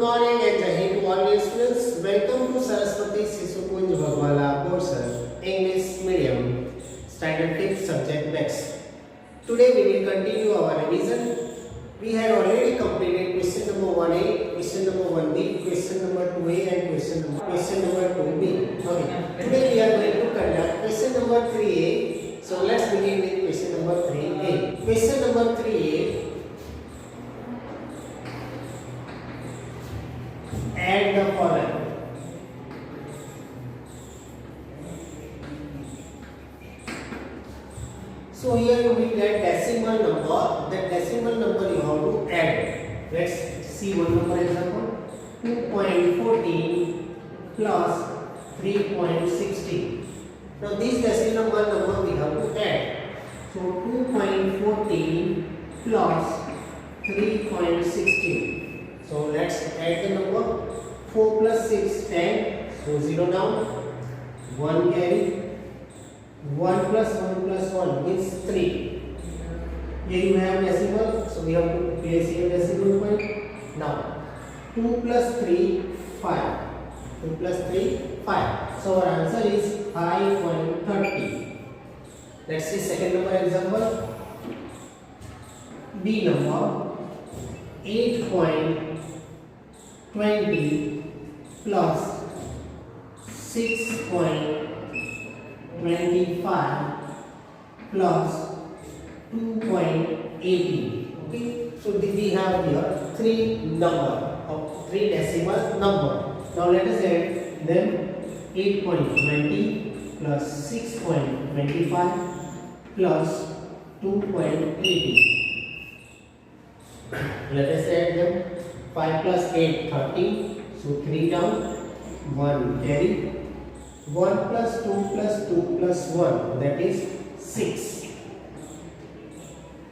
morning and Jai Hind to all dear students. Welcome to Saraswati Sishu Kunj Bhagwala course English medium standard 5th subject maths. Today we will continue our revision. We had already completed question number 1A, question number 1B, question number 2A and question number 2B. Okay. Today we are going to conduct question number 3A. So let's begin with question number 3A. Question number 3A. Add the following. So here you will get decimal number. That decimal number you have to add. Let's see one number example. 2.14 plus 3.60. Now this decimal number we have to add. So 2.14 plus 3.16. So let's add the number. 4 plus 6, 10. So 0 down. 1 carry. 1 plus 1 plus 1 means 3. Here you have decimal. So we have to place here decimal point. Now 2 plus 3, 5. 2 plus 3, 5. So our answer is 5.30. Let's see second number example. B number 8.20 plus 6.25 plus 2.80. Okay, so we have here three decimal number. Now let us add them. 8.20 plus 6.25 plus 2.80. Let us add them. 5 plus 8, 30. So 3 down. 1 carry. 1 plus 2 plus 2 plus 1, that is 6.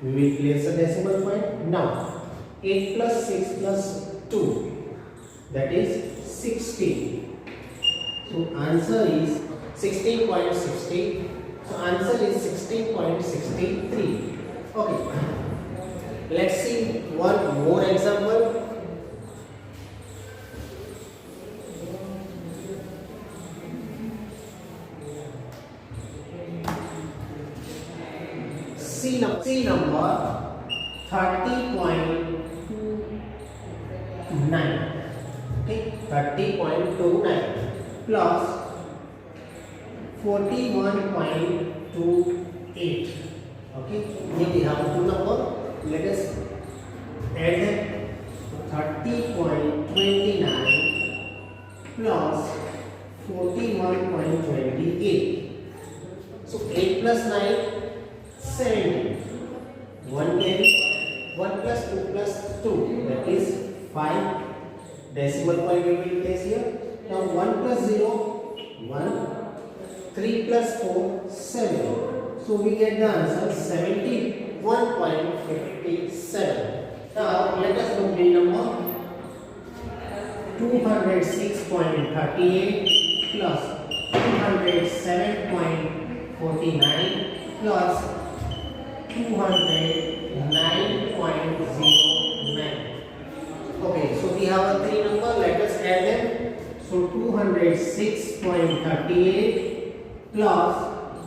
We will place a decimal point. Now 8 plus 6 plus 2, that is 16. So answer is 16.60. So answer is 16.63. Okay. Let's see one more example. C number 30.29. Okay, 30.29 plus 41.28. Okay, here we have two number. Let us add them. 30.29 plus 41.28. So 8 plus 9, 7. 1 carry. 1 plus 2 plus 2, that is 5. Decimal point we will place here. Now 1 plus 0, 1. 3 plus 4, 7. So we get the answer 71.57. Now let us look the number. 206.38 plus 207.49 plus 209.09. Okay, so we have a three number. Let us add them. So 206.38 plus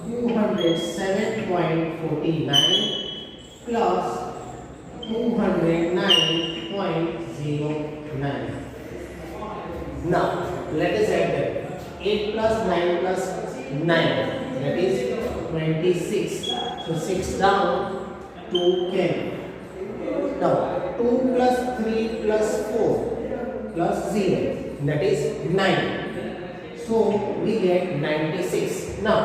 207.49 plus 209.09. Now let us add them. 8 plus 9 plus 9, that is 26. So 6 down, 2 came. Now 2 plus 3 plus 4 plus 0, that is 9. So we get 96. Now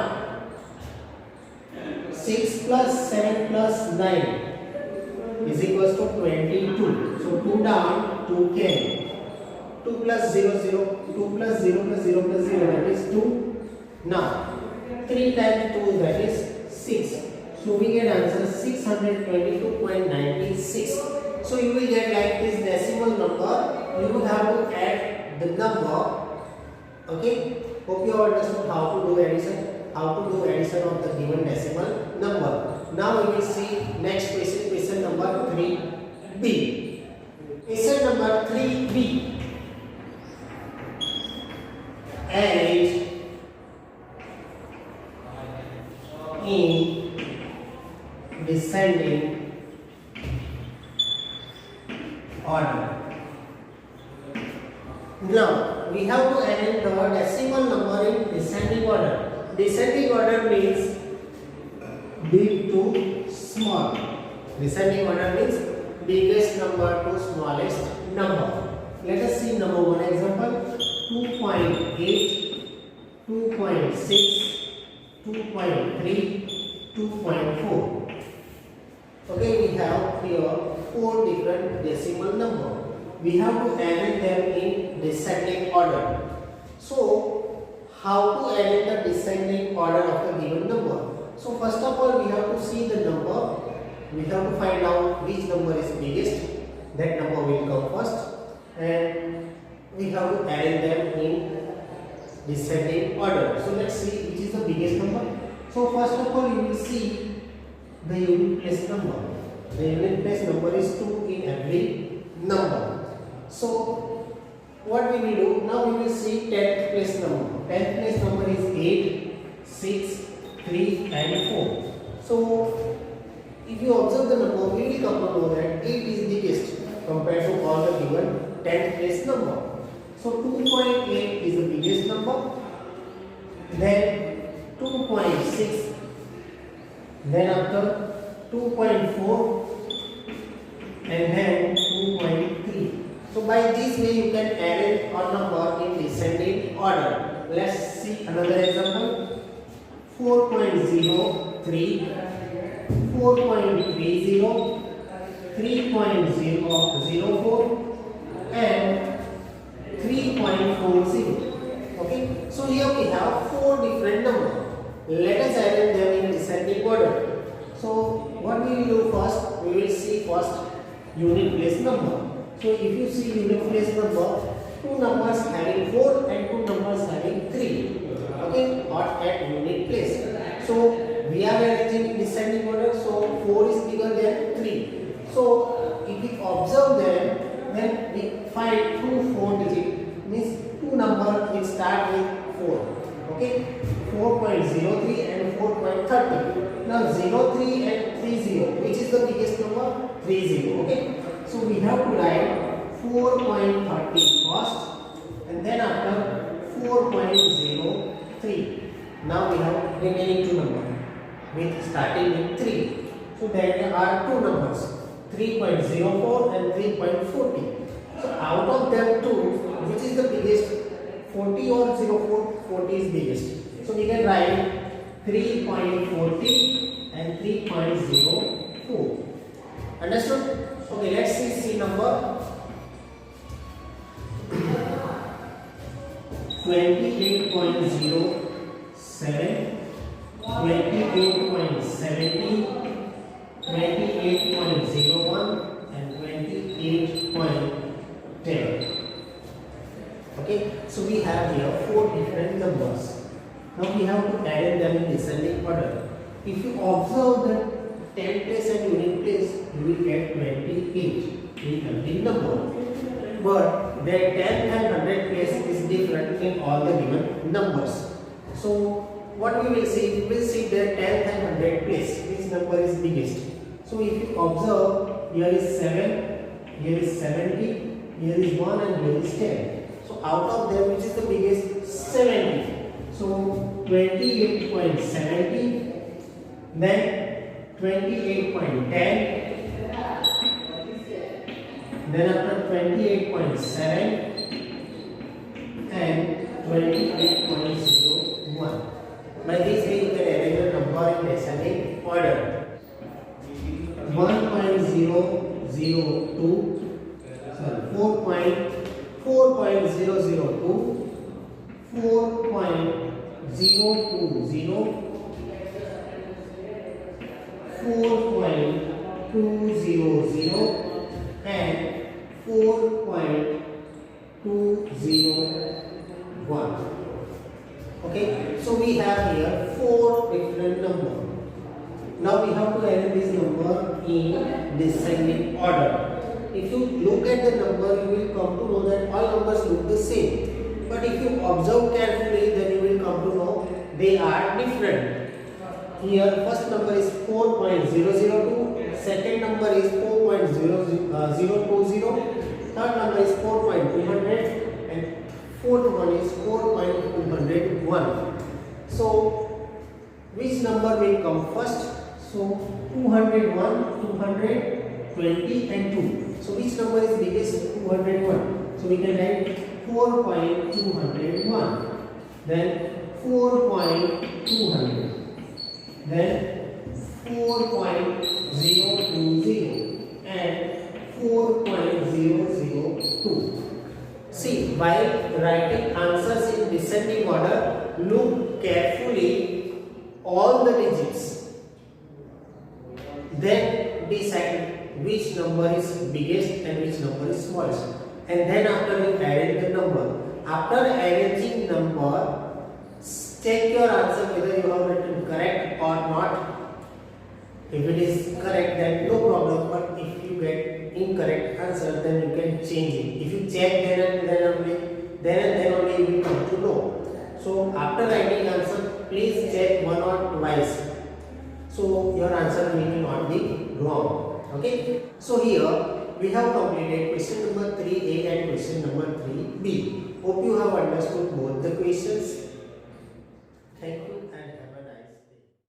6 plus 7 plus 9 is equals to 22. So 2 down, 2 came. 2 plus 0, 0. 2 plus 0 plus 0 plus 0, that is 2. Now 3 times 2, that is 6. So we get answer 622.96. So you will get like this decimal number. You will have to add the number. Okay. Hope you have understood how to do addition. How to do addition of the given decimal number. Now we will see next question. Question number 3B. Question number 3B. descending order. Now we have to arrange the decimal number in descending order. Descending order means big to small. Descending order means biggest number to smallest number. Let us see number one example. 2.8, 2.6, 2.3, 2.4. Okay, we have here 4 different decimal number. We have to arrange them in descending order. So, how to arrange the descending order of the given number? So, first of all, we have to see the number. We have to find out which number is biggest. That number will come first, and we have to arrange them in descending order. So, let's see which is the biggest number. So, first of all, you will see the unit place number. The unit place number is 2 in every number. So, what we will do? Now we will see 10th place number. 10th place number is 8, 6, 3 and 4. So, if you observe the number, we will come to know that 8 is biggest compared to all the given 10th place number. So, 2.8 is the biggest number. Then 2.6. Then after 2.4 and then 2.3. So by this way you can arrange a number in descending order. Let's see another example. 4.03, 4.30, 3.004 and 3.40. Okay, so here we have 4 different numbers. Let us arrange them in descending order. So what we will do first? We will see first unit place number. So if you see unit place number, 2 numbers having 4 and 2 numbers having 3. Okay, or at unit place. So we are arranging in descending order. So 4 is bigger than 3. So if we observe them, then we find 2 4 digit means 2 numbers will start with 4. Okay, 4.03 and 4.30. Now 03 and 30, which is the biggest number? 30. Okay, so we have to write 4.30 first and then after 4.03. Now we have remaining 2 numbers with starting with 3. So there are 2 numbers, 3.04 and 3.40. So out of them 2, which is the biggest? 40 or 04? 40 is biggest. So we can write 3.40 and 3.04. Understood? Okay, let's see C number. 28.07, 28.70, 28.01 and 28.10. Okay, so we have here 4 different numbers. Now we have to arrange them in descending order. If you observe the 10 place and unit place, you will get 28 in every number. But the 10th and 100th place is different in all the given numbers. So what we will see? We will see the 10th and 100th place. Which number is biggest? So if you observe, here is 7, here is 70, here is 1 and here is 10. So out of them, which is the biggest? 70. So 28.70, then 28.10, then after 28.7 and 28.01. By this way you can arrange the number in descending order. 4.002, 4.002, 4.020, 4.200 and 4.201. Okay, so we have here 4 different numbers. Now we have to arrange this number in descending order. If you look at the number, you will come to know that all numbers look the same. But if you observe carefully, then you will come to know they are different. here first number is 4.002, second number is 4.020, third number is 4.200, and fourth one is 4.201. So which number will come first? So 201, 220 and 2. So which number is biggest? 201. So we can write 4.201, then 4.200, then 4.020 and 4.002. See, while writing answers in descending order, look carefully all the digits. Then decide which number is biggest and which number is smallest. And then after you arrange the number. After arranging number, check your answer whether you have written correct or not. If it is correct, then no problem. But if you get incorrect answer, then you can change it. If you check then only you will come to know. So after writing answer, please check one or twice. So your answer will not be wrong. Okay. So here we have completed question number 3A and question number 3B. Hope you have understood both the questions. Thank you.